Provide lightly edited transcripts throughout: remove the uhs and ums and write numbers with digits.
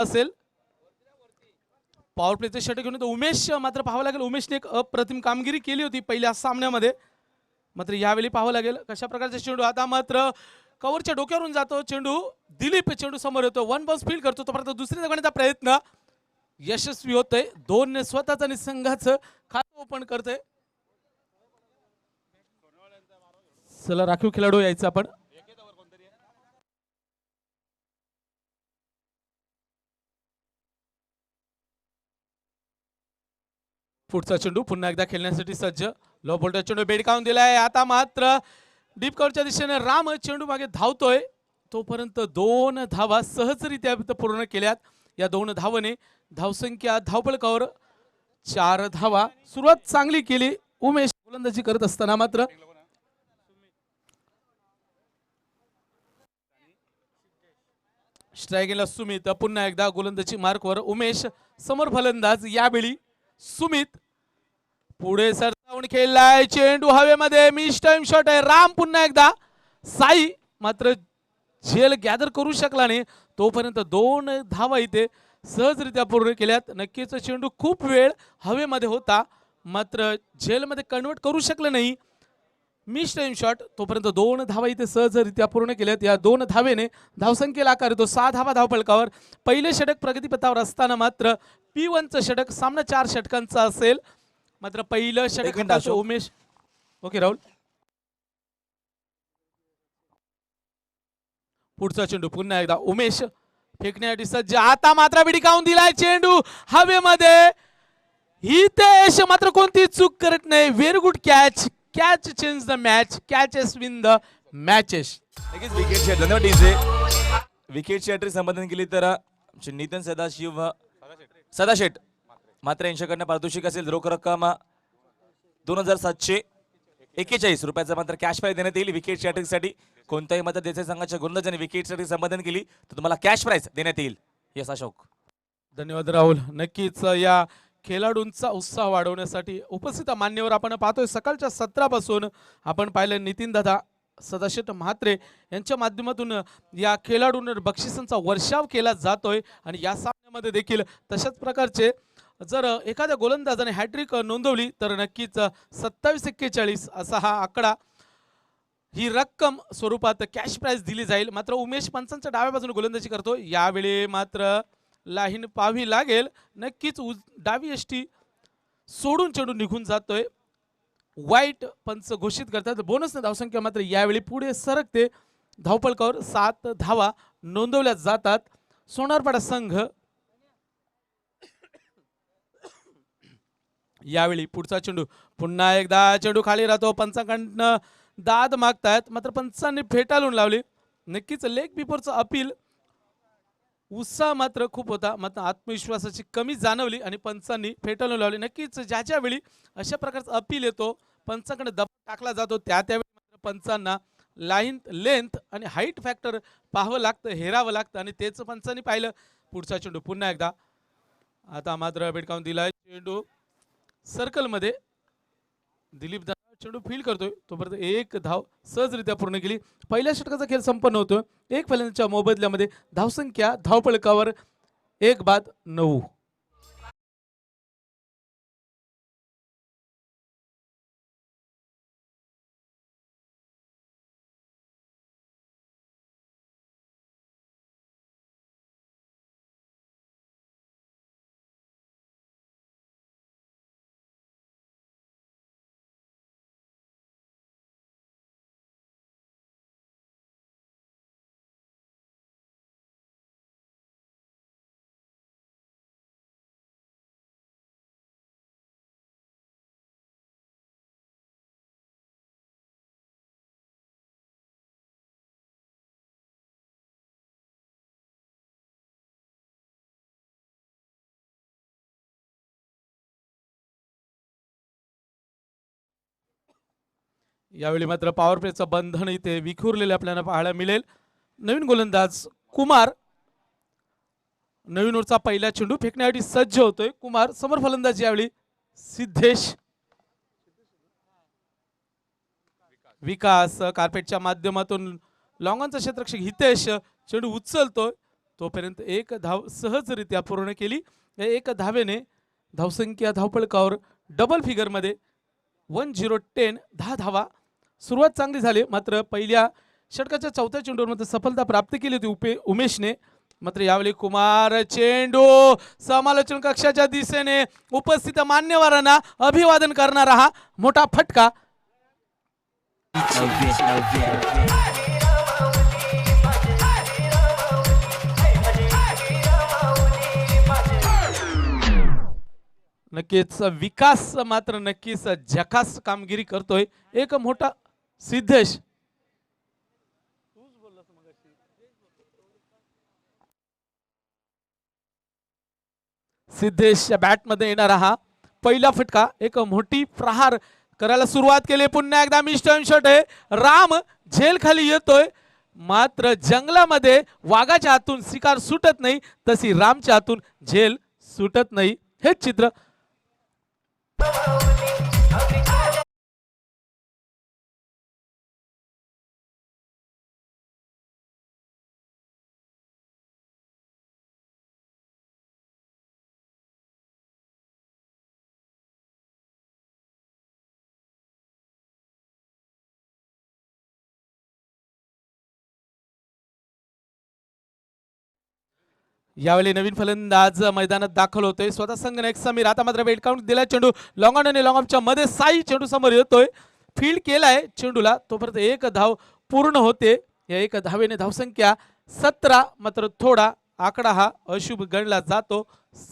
असेल पॉवर प्लेचे षटक घेऊन उमेश मात्र पाहावं लागेल उमेशने एक अप्रतिम कामगिरी केली होती पहिल्या सामन्यामध्ये मात्र यावेळी पाहावं लागेल कशा प्रकारचा चेंडू आता मात्र कव्हरच्या डोक्यावरून जातो चेंडू दिलीप चेंडू समोर येतो वन बाउन्स फील्ड करतो तोपर्यंत दुसऱ्या जगण्याचा प्रयत्न यशस्वी होतोय दोन स्वतःच आणि संघाचं खातं ओपन करतोय चला राखीव खेळाडू यायचं आपण पुढचा चेंडू पुन्हा एकदा खेळण्यासाठी सज्ज लो बोल्टर चेंडू बेडकावून दिलाय आता मात्र डीप कव्हरच्या दिशेने राम चेंडू मागे धावतोय तोपर्यंत 2 धावा सहजरित्या पूर्ण केल्यात या 2 धावाने धावसंख्या धावपळकावर 4 धावा सुरुवात चांगली केली उमेश गोलंदाजी करत असताना मात्र स्ट्रायकिंगला सुमित पुन्हा एकदा गोलंदाजी मार्कवर उमेश समोर फलंदाज यावेळी सुमित पुढे सरसावून खेळलाय चेंडू हवेमध्ये मिस टाइम शॉट आहे राम पुन्हा एकदा साई मात्र झेल गॅदर करू शकला नाही तोपर्यंत 2 धावा इथे सहजरित्या पूर्ण केल्यात नक्कीच चेंडू खूप वेळ हवेमध्ये होता मात्र झेलमध्ये कन्वर्ट करू शकलं नाही मिस टाइम शॉट तोपर्यंत 2 धावा इथे सहजरित्या पूर्ण केल्यात या 2 धावेने धावसंख्येला आकार येतो 6 धावा धावफलकावर पहिले षटक प्रगतीपथावर असताना मात्र P1चं षटक सामना 4 षटकांचा असेल मात्र पहिलं षटक उमेश ओके राहुल पुढचा चेंडू पुन्हा एकदा उमेश फेकण्यासाठी सज्ज आता मात्र बिडकावून दिलाय चेंडू हवेमध्ये हितेश मात्र कोणती चूक करत नाही very good catch catch change the match catches win the matches नक्कीच विकेटची धन्यवाद टीमचे विकेटची हॅट्रिक संपादन केली तर नितीन सदाशिव सदाशेठ मात्र यांच्याकडनं पारितोषिक असेल रोख रक्कम 2741 रुपयाचा मात्र कॅश प्राइज देण्यात येईल विकेटची हॅट्रिकसाठी कोणत्याही मदत देसाई संघाच्या गोलंदाजाने विकेटसाठी संपादन केली तर तुम्हाला कॅश प्राइज देण्यात येईल यस अशोक धन्यवाद राहुल नक्कीच या खेळाडूंचा उत्साह वाढवण्यासाठी उपस्थित मान्यवर आपण पाहतोय सकाळच्या सत्रापासून आपण पाहिलं नितीन दादा सदाशिव म्हात्रे यांच्या माध्यमातून या खेळाडूंवर बक्षिसांचा वर्षाव केला जातोय आणि या सामन्यामध्ये देखील तशाच प्रकारचे जर एखाद्या गोलंदाजाने हॅट्रिक नोंदवली तर नक्कीच 2741 असा हा आकडा ही रक्कम स्वरूपात कॅश प्राइज दिली जाईल मात्र उमेश पंचांच्या डाव्या बाजूने गोलंदाजी करतो यावेळी मात्र लाईन पाहावी लागेल नक्कीच डावी यष्टी सोडून चेंडू निघून जातोय वाईट पंच घोषित करतात बोनस धावसंख्या मात्र यावेळी पुढे सरकते धावपळकावर 7 धावा नोंदवल्या जातात सोनारपाडा संघ यावेळी पुढचा चेंडू पुन्हा एकदा चेंडू खाली राहतो पंचांकडनं दाद मागतायत मात्र पंचांनी फेटाळून लावली नक्कीच लेग बिफोरचं अपील उत्साह मात्र खूप होता मात्र आत्मविश्वासाची कमी जाणवली आणि पंचांनी फेटाळून लावली नक्कीच ज्याच्या वेळी अशा प्रकारचा अपील येतो पंचांकडे दबाव टाकला जातो त्यावेळी मात्र पंचांना लाईन लेंथ आणि हाईट फॅक्टर पाहावं लागतं हेरावं लागतं आणि तेच पंचांनी पाहिलं पुढचा चेंडू पुन्हा एकदा आता मात्र बेडकावून दिलाय चेंडू सर्कलमध्ये दिलीप दादा चेंडू फील्ड करतोय तोपर्यंत 1 धाव सहजरित्या पूर्ण केली पहिल्या षटकाचा खेळ संपन्न होतो एक फलंदाजाच्या मोबदल्यामध्ये धावसंख्या धावपळकावर 1/9 यावेळी मात्र पॉवर प्लेचं बंधन इथे विखुरलेले आपल्याला पाहायला मिळेल नवीन गोलंदाज कुमार नवीन ओव्हरचा पहिला चेंडू फेकण्यासाठी सज्ज होतोय कुमार समोर फलंदाज यावेळी सिद्धेश विकास कार्पेटच्या माध्यमातून लॉंगॉनचा क्षेत्ररक्षक हितेश चेंडू उचलतोय तोपर्यंत एक धाव सहजरित्या पूर्ण केली. या एक धावेने धावसंख्या धावपळकावर डबल फिगरमध्ये 1010 10 धावा. सुरुवात चांगली झाली, मात्र पहिल्या षटकाच्या चौथ्या चेंडूवर मात्र सफलता प्राप्त केली होती उमेशने. मात्र यावेळी कुमार चेंडू समालोचन कक्षाच्या दिशेने उपस्थित मान्यवरांना अभिवादन करणारा हा मोठा फटका. नक्कीच विकास मात्र नक्कीच झकास कामगिरी करतोय. एक मोठा सिद्धेश सिद्धेशच्या बॅटमध्ये येणारा हा पहिला फटका. एक मोठी प्रहार करायला सुरुवात केली. पुन्हा एकदा मिस्टर शॉट आहे. राम झेल खाली येतोय, मात्र जंगलामध्ये वाघाच्या हातून शिकार सुटत नाही तशी रामच्या हातून झेल सुटत नाही. हेच चित्र. यावेळी नवीन फलंदाज मैदानात दाखल होतोय. स्वतः संघनायक समीर. आता मात्र वेट काउंट दिला चेंडू लॉंग ऑन आणि लॉंग ऑफच्या मध्ये साई चेंडू समोर येतोय. फील्ड केलाय चेंडूला, तोपर्यंत एक धाव पूर्ण होते. या एक धावेने धावसंख्या 17. मात्र थोडा आकडा हा अशुभ गणला जातो.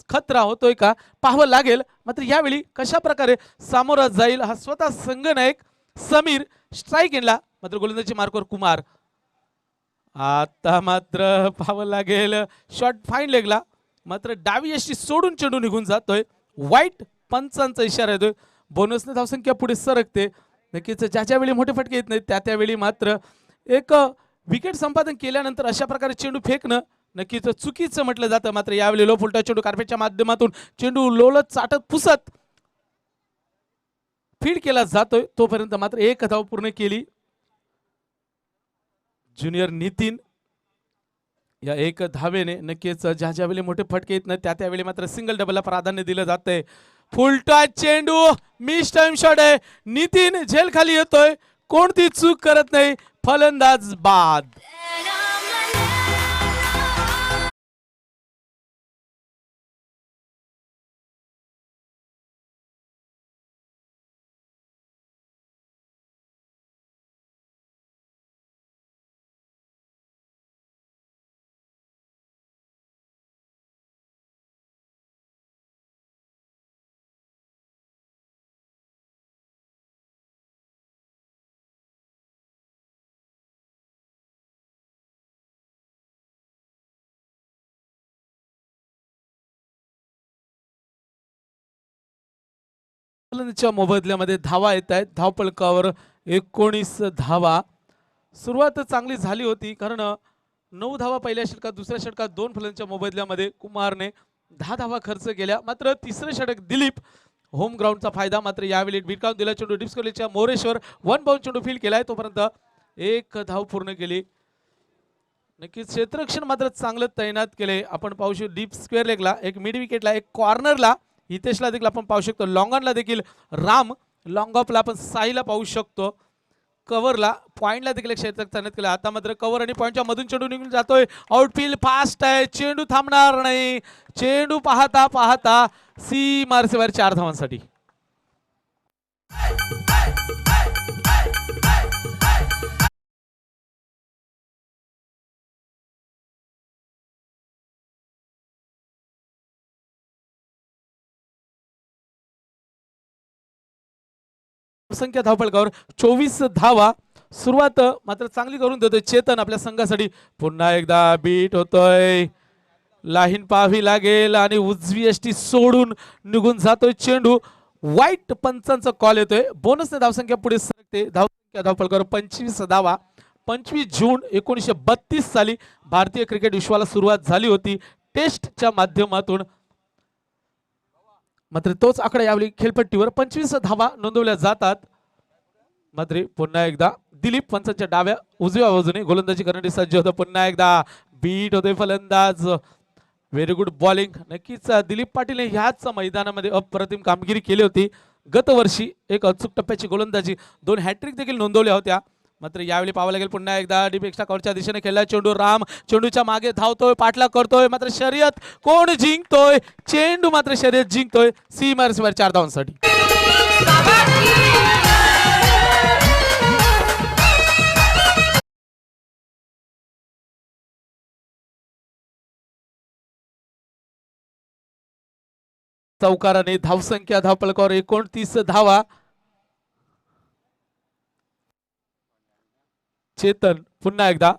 खतरा होतोय का पाहावं लागेल. मात्र यावेळी कशा प्रकारे सामोरा जाईल हा स्वतः संघनायक समीर. स्ट्राईक गेला, मात्र गोलंदाजी मार्कवर कुमार. आता मात्र पाहावं लागेल. शॉट फाईन लेगला, मात्र डावी यष्टी सोडून चेंडू निघून जातोय. वाईट पंचांचा इशारा येतोय. बोनसने धावसंख्या पुढे सरकते. नक्कीच ज्या वेळी मोठे फटके येत नाहीत त्यावेळी मात्र एक विकेट संपादन केल्यानंतर अशा प्रकारे चेंडू फेकणं नक्कीच चुकीचं म्हटलं जातं. मात्र यावेळी लो फुलटा चेंडू कार्पेटच्या माध्यमातून चेंडू लोलत चाटत पुसत फीड केला जातोय. तोपर्यंत मात्र एक धाव पूर्ण केली ज्युनियर नितीन. या एक धावेने नक्कीच ज्या वेळी मोठे फटके येत नाही त्यावेळी मात्र सिंगल डबलला प्राधान्य दिलं जातंय. फुलटा चेंडू मिस टाइम शॉट आहे. नितीन झेल खाली येतोय, कोणती चूक करत नाही, फलंदाज बाद. च्या मोबदल्यामध्ये धावा येत आहेत. धावपळकावर 19 धावा. सुरुवात चांगली झाली होती, कारण 9 धावा पहिल्या षटकात, दुसऱ्या षटकात 2 फलंदाजांच्या मोबदल्यामध्ये कुमारने 10 धावा खर्च केल्या. मात्र तिसरे षटक दिलीप होम ग्राउंडचा फायदा. मात्र यावेळी बिटकाउन दिला चेंडू डिस्कवलीच्या मोरेश्वर 1 बाउंड चेंडू फील्ड केलाय. तोपर्यंत एक धाव पूर्ण केली. नक्कीच क्षेत्ररक्षण मात्र चांगलं तैनात केले. आपण पाहू शकतो डीप स्क्वेअर लेगला, एक मिड विकेटला, एक कॉर्नरला हितेशला देखील आपण पाहू शकतो. लॉंग ऑनला देखील राम, लॉंग ऑफला आपण साईला पाहू शकतो. कव्हरला पॉइंटला देखील क्षेत्ररक्षण तैनात केलं. आता मात्र कव्हर आणि पॉइंटच्या मधून चेंडू निघून जातोय. आउटफील्ड फास्ट आहे, चेंडू थांबणार नाही. चेंडू पाहता पाहता सी मार्सेवर 4 धावांसाठी. संख्या धावपळकावर 24 धावा. सुरुवात मात्र चांगली करून देतोय चेतन आपल्या संघासाठी. पुन्हा एकदा बीट होतोय, लाईन पाहावी लागेल आणि उजवी यष्टी सोडून निघून जातोय चेंडू. वाईट पंचांचा कॉल येतोय. बोनसने धावसंख्या पुढे सरकते. धावसंख्या धावपळकावर 25 धावा. 25 जून 1932 साली भारतीय क्रिकेट विश्वाला सुरुवात झाली होती टेस्टच्या माध्यमातून. मात्र तोच आकडा यावेळी खेळपट्टीवर 25 धावा नोंदवल्या जातात. मात्र पुन्हा एकदा दिलीप पंचांच्या डाव्या उजव्या बाजूने गोलंदाजी करण्यासाठी सज्ज होता. पुन्हा एकदा बीट होते फलंदाज. Very good bowling. नक्कीच दिलीप पाटील ह्याच मैदानामध्ये अप्रतिम कामगिरी केली होती. गतवर्षी एक अचूक टप्प्याची गोलंदाजी, 2 हॅट्रिक देखील नोंदवल्या होत्या. मात्र यावेळी पाहावं लागेल पुन्हा एकदा डीप एक्स्ट्रा कव्हरच्या दिशेने खेळला चेंडू. राम चेंडूच्या मागे धावतोय, पाठला करतोय, मात्र शर्यत कोण जिंकतोय? चेंडू मात्र शर्यत जिंकतोय सीमारेषेवर 4 धावांसाठी. चौकाराने धावसंख्या धावपळकावर 29 धावा. चेतन पुन्हा एकदा.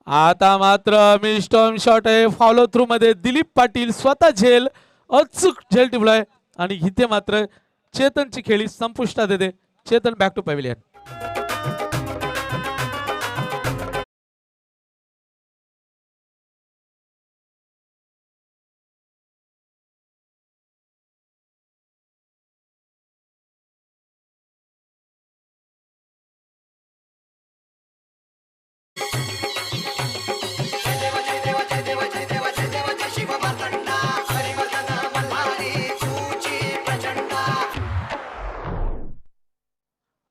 आता मात्र मिस्टॉम शॉट आहे फॉलो थ्रू मध्ये. दिलीप पाटील स्वतः झेल, अचूक झेल टिपलाय आणि इथे मात्र चेतनची खेळी संपुष्टात येते. Chetan back to pavilion.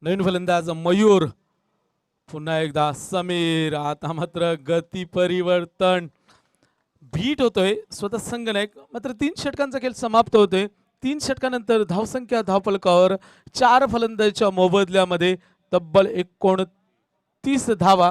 नवीन फलंदाज मयूर. पुन्हा एकदा समीर. आता मात्र गती परिवर्तन. बीट होतोय स्वतः संघनायक. मात्र 3 षटकांचा खेळ समाप्त होतोय. 3 षटकानंतर धावसंख्या धावपळकावर 4 फलंदाजांच्या मोबदल्यामध्ये तब्बल 29 धावा.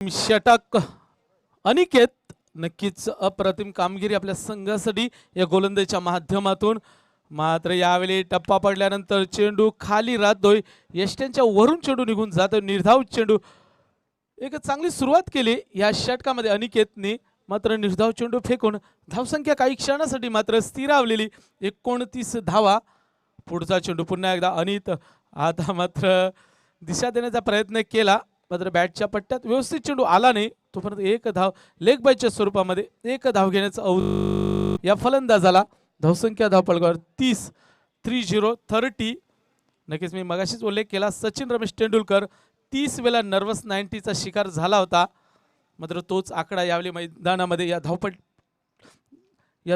षटक अनिकेत. नक्कीच अप्रतिम कामगिरी आपल्या संघासाठी या गोलंदाजीच्या माध्यमातून. मात्र यावेळी टप्पा पडल्यानंतर चेंडू खाली राहतोय. यष्ट्यांच्या वरून चेंडू निघून जातोय. निर्धाव चेंडू. एक चांगली सुरुवात केली या षटकामध्ये अनिकेतने. मात्र निर्धाव चेंडू फेकून धावसंख्या काही क्षणासाठी मात्र स्थिरावलेली 29 धावा. पुढचा चेंडू पुन्हा एकदा अनित. आता मात्र दिशा देण्याचा प्रयत्न केला, मात्र बॅटच्या पट्ट्यात व्यवस्थित चेंडू आला नाही. तोपर्यंत 1 धाव लेग बायच्या स्वरूपामध्ये 1 धाव घेण्याचा या फलंदाजाला. धावसंख्या धावपळकावर 30. नक्कीच मी मगाशीच उल्लेख केला, सचिन रमेश तेंडुलकर 30 वेळा नर्वस 90चा शिकार झाला होता. मात्र तोच आकडा यावेळी मैदानामध्ये या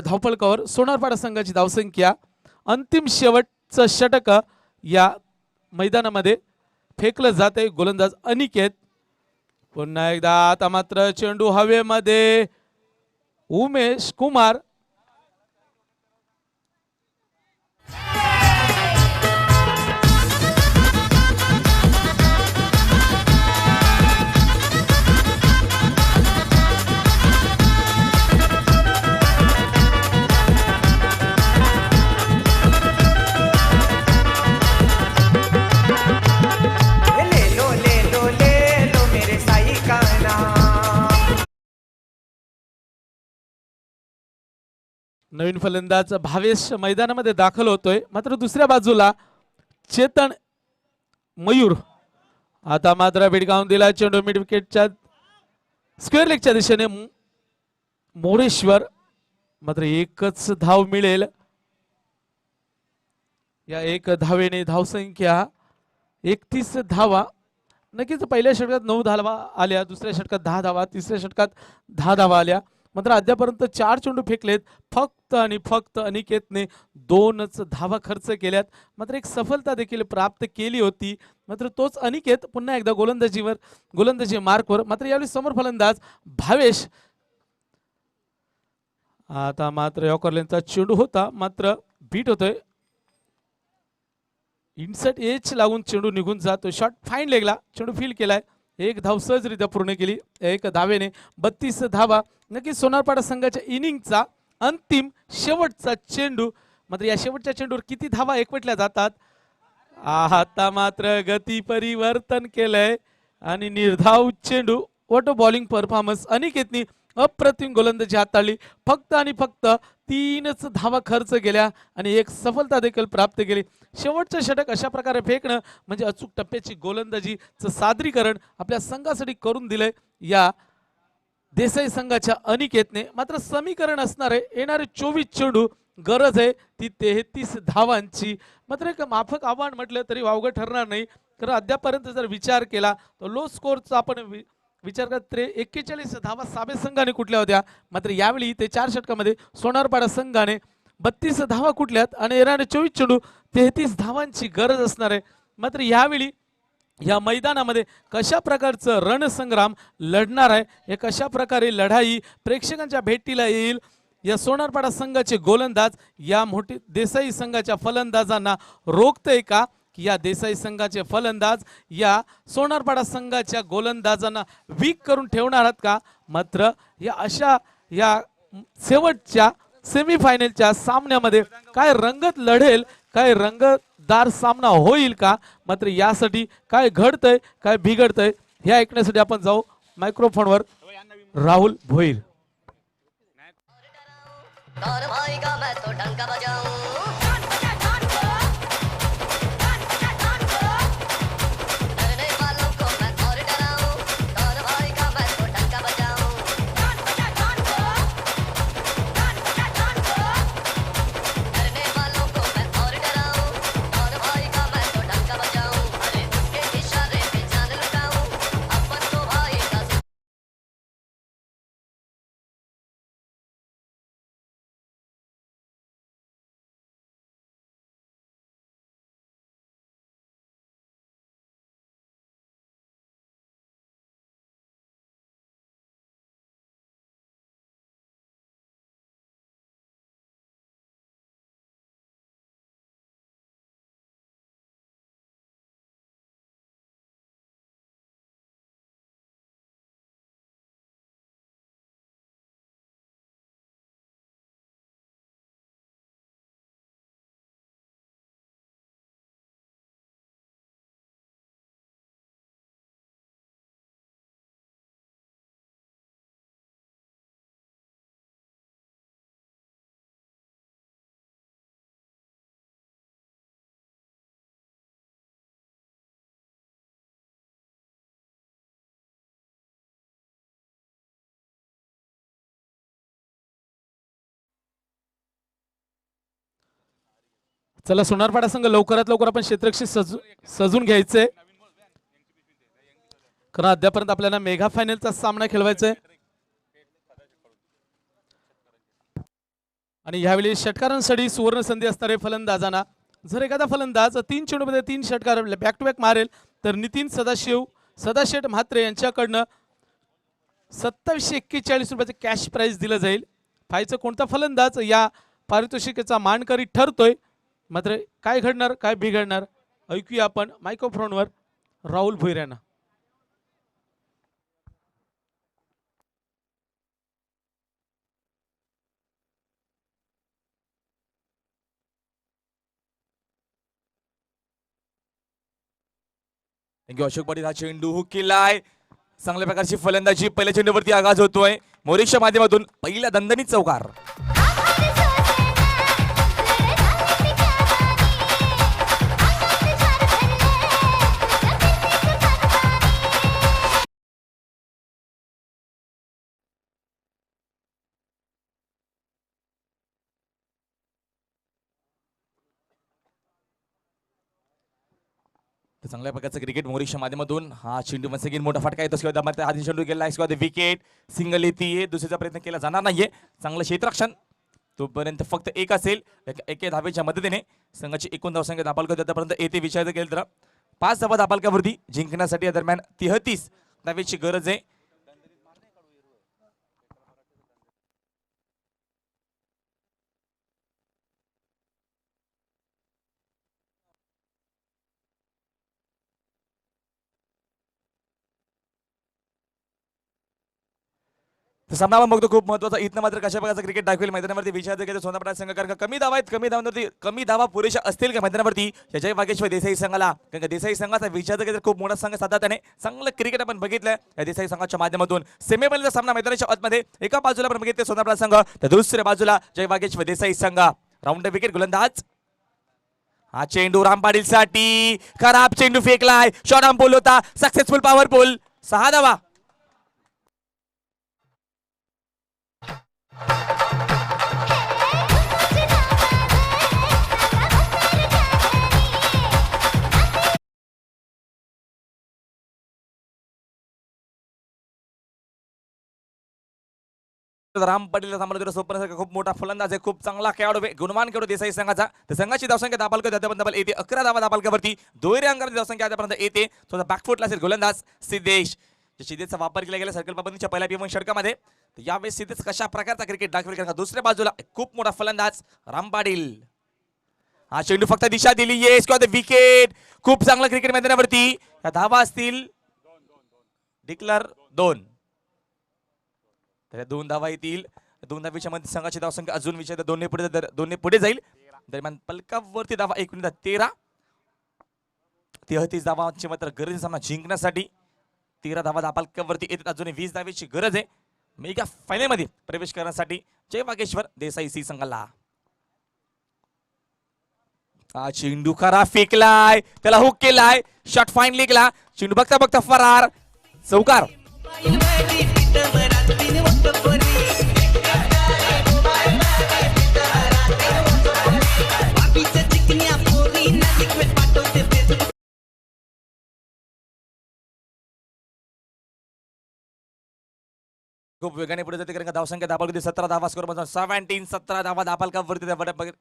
धावपळकावर सोनारपाडा संघाची धावसंख्या. अंतिम शेवटचं षटक या मैदानामध्ये फेकलं जाते. गोलंदाज अनिकेत. पुन्हा एकदा आता मात्र चेंडू हवेमध्ये. उमेश कुमार. नवीन फलंदाज भावेश मैदानामध्ये दाखल होतोय. मात्र दुसऱ्या बाजूला चेतन मयूर. आता मात्र भिडकावून दिला चेंडू मिड विकेटच्या स्क्वेअर लेगच्या दिशेने. मोरेश्वर. मात्र एकच धाव मिळेल. या 1 धावेने धावसंख्या 31 धावा. नक्कीच पहिल्या षटकात 9 धावा आल्या, दुसऱ्या षटकात 10 धावा, तिसऱ्या षटकात 10 धावा आल्या. मात्र अद्यापर्यंत 4 चेंडू फेकलेत. फक्त आणि फक्त अनिकेतने 2च धावा खर्च केल्यात. मात्र एक सफलता देखील प्राप्त केली होती. मात्र तोच अनिकेत पुन्हा एकदा गोलंदाजी मार्कवर. मात्र यावेळी समोर फलंदाज भावेश. आता मात्र यॉर्करलेनचा चेंडू होता, मात्र बीट होतोय. इनसर्ट एज लागून चेंडू निघून जातो. शॉट फाईन लेगला चेंडू फील केलाय. 1 धाव सहजरित्या पूर्ण केली 1 धावेने. 32 धावा. नक्कीच सोनारपाडा संघाच्या इनिंगचा अंतिम शेवटचा चेंडू. मात्र या शेवटच्या चेंडूवर किती धावा एकवटल्या जातात आता मात्र गती परिवर्तन केलंय आणि निर्धाव चेंडू वॉट बॉलिंग परफॉर्मन्स अनिकेतनी अप्रतिम गोलंदाजी हाताळली. फक्त आणि फक्त 3च धावा खर्च केल्या आणि एक सफलता देखील प्राप्त केली. शेवटचं षटक अशा प्रकारे फेकणं म्हणजे अचूक टप्प्याची गोलंदाजीचं सादरीकरण आपल्या संघासाठी करून दिलंय या देसाई संघाच्या अनिकेतने. मात्र समीकरण असणारे येणारे 24 चेंडू गरज आहे ती 33 धावांची. मात्र एक माफक आव्हान म्हटलं तरी वावगं ठरणार नाही, कारण अद्यापर्यंत जर विचार केला तर लो स्कोरचा आपण विचार करत 41 धावा साबे संघाने कुठल्या होत्या. मात्र यावेळी ते 4 षटकामध्ये सोनारपाडा संघाने 32 धावा कुठल्यात आणि येणारे 24 चेंडू 33 धावांची गरज असणार आहे. मात्र यावेळी या मैदानामध्ये कशा प्रकारचं रणसंग्राम लढणार आहे, हे कशा प्रकारे लढाई प्रेक्षकांच्या भेटीला येईल. या सोनारपाडा संघाचे गोलंदाज या मोठी देसाई संघाच्या फलंदाजांना रोखतय का, की या देसाई संघाचे फलंदाज या सोनारपाडा संघाच्या गोलंदाजांना वीक करून ठेवणार आहेत का. मात्र या अशा या शेवटच्या सेमीफायनलच्या सामन्यामध्ये काय रंगत लढेल, काय रंगतदार सामना होईल का. मात्र यासाठी काय घडतंय काय बिघडतंय हे ऐकण्यासाठी आपण जाऊ मायक्रोफोनवर राहुल भोईर. कौन भाई का मैं तो डंका बजाऊं डरने वालों को मैं और डराऊं कौन भाई का मैं तो डंका बजाऊं डरने वालों को मैं और डराऊं कौन भाई का मैं तो डंका बजाऊं अरे उसके इशारे पे जान लुटाऊं अपन तो भाई का चला सोनारपाडा संघ लवकरात लवकर आपण क्षेत्रक्षी सजून घ्यायचंय, कारण अद्यापर्यंत आपल्याला मेगा फायनलचा सामना खेळवायचा आहे. आणि यावेळी षटकारांसाठी सुवर्ण संधी असणार आहे फलंदाजांना. जर एखादा फलंदाज 3 चेंडूमध्ये 3 षटकार बॅक टू बॅक मारेल तर नितीन सदाशेठ म्हात्रे यांच्याकडनं 2741 रुपयाचं कॅश प्राइज दिलं जाईल. फायचं कोणता फलंदाज या पारितोषिकेचा मानकरी ठरतोय. मात्र काय घडणार काय बिघडणार ऐकूया आपण मायक्रोफोनवर राहुल भोईर यांना. थँक्यू अशोक पाटील. हा चेंडू हुक केलाय, चांगल्या प्रकारची फलंदाजी पहिल्या चेंडूवरती आगाज होतोय. मोरेशच्या माध्यमातून पहिला दणदणीत चौकार. चांगल्या प्रकारचं क्रिकेट मोरिशच्या माध्यमातून हा चेंडू वन्स अगेन मोठा फटका येतो. शिवाय आधी चेंडू गेला, विकेट सिंगल येते, दुसऱ्याचा प्रयत्न केला जाणार नाहीये. चांगलं क्षेत्ररक्षण तोपर्यंत फक्त एक असेल. एके धावेच्या मदतीने संघाची एकूण धावसंख्या दापालका आतापर्यंत येते विचार केलं तर 5 धावा दापालकावरती जिंकण्यासाठी या दरम्यान 33 धावेची गरज आहे. तर सामना आपण बघतो खूप महत्वाचा. इथनं मात्र कशा प्रकारचं क्रिकेट दाखवेल मैदानावरती विषयाचं घेतो सोनापडा संघ. कारण का कमी धावा आहेत, कमी धावांवरती कमी धावा पुरेशा असतील का मैदानावरती या जय वागेश्वर देसाई संघाला. कारण का देसाई संघाचा विषयाचं घेतो खूप मोठा संघ सातत्याने चांगलं क्रिकेट आपण बघितलंय या देसाई संघाच्या माध्यमातून. सेमीफायनलचा सामना मैदानाच्या आतमध्ये एका बाजूला आपण बघितले सोनापडा संघ, तर दुसऱ्या बाजूला जय वागेश्वर देसाई संघ. राऊंड विकेट गोलंदाज हा चेंडू राम पाटील साठी, खराब चेंडू फेकलाय, शॉर्ट आर्म पोल होता, सक्सेसफुल पॉवर पोल, 6 धावा. राम पाटील सांभाळतो स्वप्नासारखा खूप मोठा फलंदाज आहे, खूप चांगला खेळाडू आहे, गुणवान खेळाडू देसाई संघाचा. तर संघाची धावसंख्या दाबालकर त्यापर्यंत येते 11 धावा दाबालकावरती, दोहेरी अंकाची धावसंख्या आतापर्यंत येते. थोडा बॅकफुटला असेल गोलंदाज सिद्धेश. सिद्धेशचा वापर केला गेला सर्कल पाबंदीच्या पहिल्या पिवण षटकामध्ये. तर यावेळेस सिद्धेश कशा प्रकारचा क्रिकेट दाखवेल कारण दुसऱ्या बाजूला खूप मोठा फलंदाज राम पाटील. हा चेंडू फक्त दिशा दिली, येस किंवा विकेट. खूप चांगला क्रिकेट मैदानावरती. या धावा असतील डिक्लर 2. तर 2 धावा येतील. 2 धावेच्या मध्ये संघाची धावसंख्या अजून विषय दोन्ही पुढे जाईल. दरम्यान पलकावरती धावा 13. 33 धावांची मात्र गरज सामना जिंकण्यासाठी. 13 धावा धापालकावरती येतात. अजून 20 धावेची गरज आहे मेगा फायनल मध्ये प्रवेश करण्यासाठी जय वागेश्वर देसाई सी संघाला. हा चेंडू खरा फेकलाय, त्याला हुक केलाय, शॉट फाईन लिगला, चेंडू बघता बघता फरार, चौकार. खूप वेगाने पुढे जाते कारण धावसंख्या दाबालकडे 17 धावा स्कोर मध्ये 17 धावा दाबालकावरती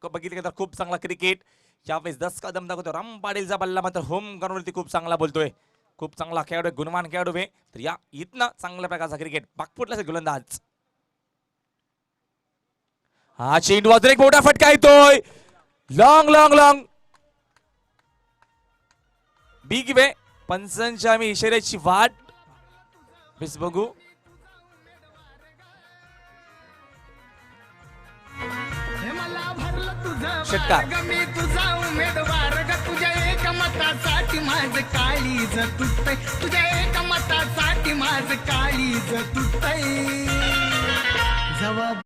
बघितले तर खूप चांगला क्रिकेट यावेळेस 10 का दम दाखवतो. राम पाटीलचा बल्ला मात्र होम ग्राउंडवरती खूप चांगला बोलतोय, खूप चांगला खेळाडू आहे, गुणवान खेळाडू आहे. तर या इथनं चांगल्या प्रकारचा क्रिकेट बागपुटला गोलंदाज. हा चेंडू अजून एक मोठा फटका येतोय, long long long big way. पंचांच्या आम्ही इशाऱ्याची वाट बेस बघू. षटकार मी तुझा उमेदवार ग, तुझ्या एका मतासाठी माझ काळीज तुटतय, तुझ्या एका मतासाठी माझ काळीज तुटतय. जवाब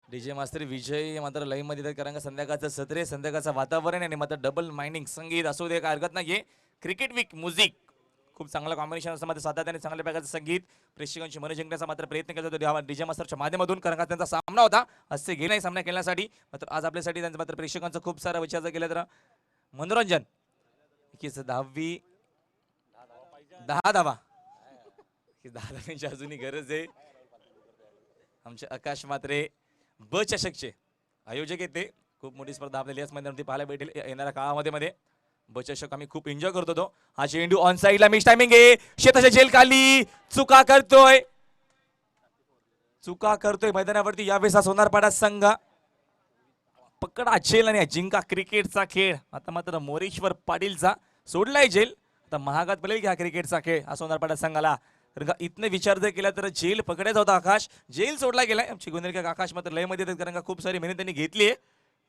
डीजे मास्तर विजय मात्र लाईव्ह मध्ये कारण का संध्याकाळचं सत्र, संध्याकाळचं वातावरण आणि मात्र डबल माइंडिंग संगीत असू दे काय हरकत नाहीये. क्रिकेट वीक म्युझिक खूप चांगलं कॉम्बिनेशन असं मध्ये सातत्याने चांगल्या प्रकारचं संगीत प्रेक्षकांची मन जिंकण्याचा मात्र प्रयत्न केला जातो डीजे मास्टरच्या माध्यमातून. कारण का त्यांचा सामना होता असे गेलाही सामना खेळण्यासाठी, मात्र आज आपल्यासाठी त्यांचं मात्र प्रेक्षकांचं खूप सारा विचार केला तर मनोरंजन. 10 धावा 10 धावांची अजूनही गरज आहे. आमचे आकाश मात्रे ब चषकचे आयोजक आहेत, ते खूप मोठी स्पर्धा आपल्याला याच मैदानावरती पाहायला भेटेल येणाऱ्या काळामध्ये. ब चषक आम्ही खूप एन्जॉय करतो तो. हा चेंडू ऑन साइडला मिस टायमिंग आहे, शेताच्या जेल खाली चुका करतोय मैदानावरती. यावेळेस हा सोनारपाडा संघ पकडा जेल आणि जिंका क्रिकेटचा खेळ. आता मात्र मोरेश्वर पाटीलचा सोडलाय जेल. आता महागात पडेल की हा क्रिकेटचा खेळ हा सोनारपाडा संघाला. इथनं विचार जर केला तर जेल पकडायचा होता आकाश, जेल सोडला गेलाय. आमची गुन्हेगार आकाश मात्र लय मध्ये कारण का खूप सारी मेहनत त्यांनी घेतली आहे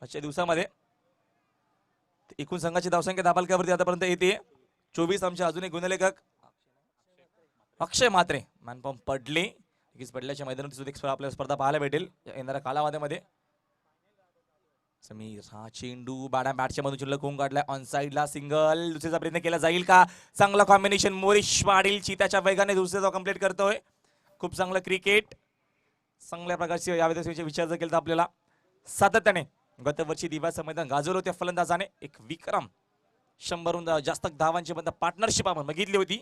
आजच्या दिवसामध्ये. एकूण संघाची धावसंख्या दाबालकावरती आतापर्यंत येते 24. आमचे अजून एक गुन्हेलेखक अक्षय मात्रे मॅनपंप पडल्याच्या मैदानात सुद्धा एक आपल्याला स्पर्धा पाहायला भेटेल येणाऱ्या कालावधीमध्ये. समीर हा चेंडू बॅटच्या मधून शिल्लक होऊन काढलाय, ऑन साइडला सिंगल, दुसऱ्याचा प्रयत्न केला जाईल का? चांगला कॉम्बिनेशन मोरेश पाटील त्याच्या वेगाने दुसऱ्याचा कंप्लीट करतोय. खूप चांगलं क्रिकेट चांगल्या प्रकारचे यावेळेस विचार जर केला तर आपल्याला सातत्याने गतवर्षी दिव्याचं मैदान गाजवलं होत्या फलंदाजाने. एक विक्रम 100हून जास्त धावांची पार्टनरशिप आपण बघितली होती.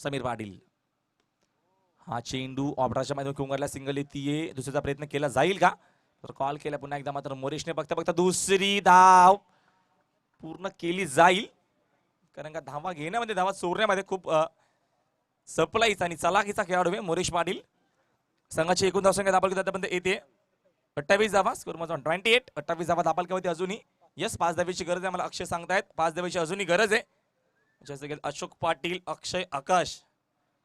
समीर पाटील हा चेंडू ऑपराच्या मध्ये कुंगरला सिंगल येते, दुसऱ्याचा प्रयत्न केला जाईल का? तर कॉल केला पुन्हा एकदा मात्र मोरेशने बघता दुसरी धाव पूर्ण केली जाईल. कारण का धावा घेण्यामध्ये धावा चोरण्यामध्ये खूप सप्लाईचा आणि चलाखीचा खेळाडू आहे मोरेश पाटील. संघाची एकूण धावसंख्या दाबाल आतापर्यंत येते 28 धावा. स्कोर माझा 28. 28 धावा दाबाल होती अजूनही. यस 5 धावेची गरज आहे. मला अक्षय सांगतायत 5 धावेची अजूनही गरज आहे. जसं की अशोक पाटील, अक्षय, आकाश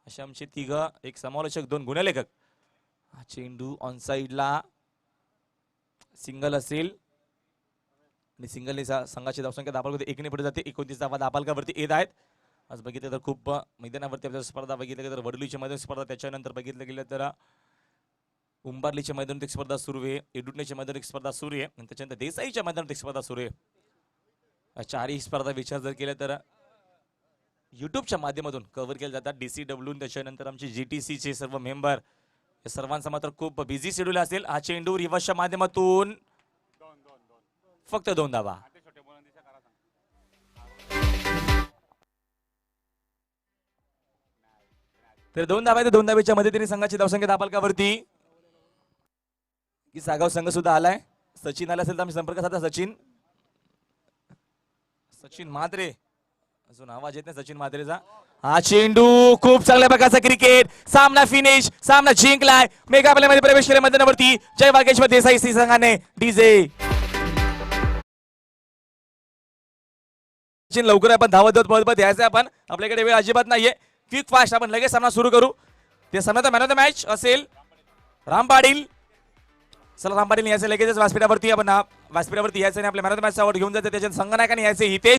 असे आमचे तिघं, एक समालोचक, 2 गुणलेखक. हा चेंडू ऑन साइडला सिंगल असेल आणि सिंगलने संघाची धावसंख्या दाबालमध्ये 1 ने पुढे जाते. 29 धावा दाबालकावरती येत आहेत. आज बघितलं तर खूप मैदानावरती आपल्याला स्पर्धा बघितलं तर वडलीच्या मैदान स्पर्धा, त्याच्यानंतर बघितलं गेलं तर उंबारलीच्या मैदानात एक स्पर्धा सुरू आहे, एडुटण्याच्या मैदानात एक स्पर्धा सुरू आहे आणि त्याच्यानंतर देसाईच्या मैदानात एक स्पर्धा सुरू आहे. या चारही स्पर्धा विचार जर केला तर युट्यूबच्या माध्यमातून कव्हर केल्या जातात. DCW त्याच्यानंतर आमचे GTC चे सर्व मेंबर, या सर्वांचा मात्र खूप बिझी शेड्यूल असेल. हा चेंडू रिव्हर्सच्या माध्यमातून फक्त 2 धावा. तर 2 धावा, 2 धावेच्या मदतीने संघाची धावसंख्या दाबालकावरती की सागाव संघ सुद्धा आलाय. सचिन आला असेल तर आम्ही संपर्क साधा. सचिन म्हात्रे, अजून आवाज येत नाही सचिन म्हात्रेचा. हा चेंडू खूप चांगल्या प्रकारचा क्रिकेट, सामना फिनिश, सामना जिंकलाय. मेगा आपल्यामध्ये प्रवेश केला मैदानावरती. जय वागेश्वर देसाई संघाने. डीजे लवकर आपण धावत पळत यायचं. आपण आपल्याकडे वेळ अजिबात नाहीये. क्विक फास्ट आपण लगेच सामना सुरू करू. ते सामना मॅन ऑफ द मॅच असेल राम पाटील. चला राम पाटील यायचं लगेचच व्यासपीठावरती. आपण व्यासपीठावरती यायचं आणि आपल्या man of the match award घेऊन जायचं. त्याच्यात संघनायकाने यायचे हितेश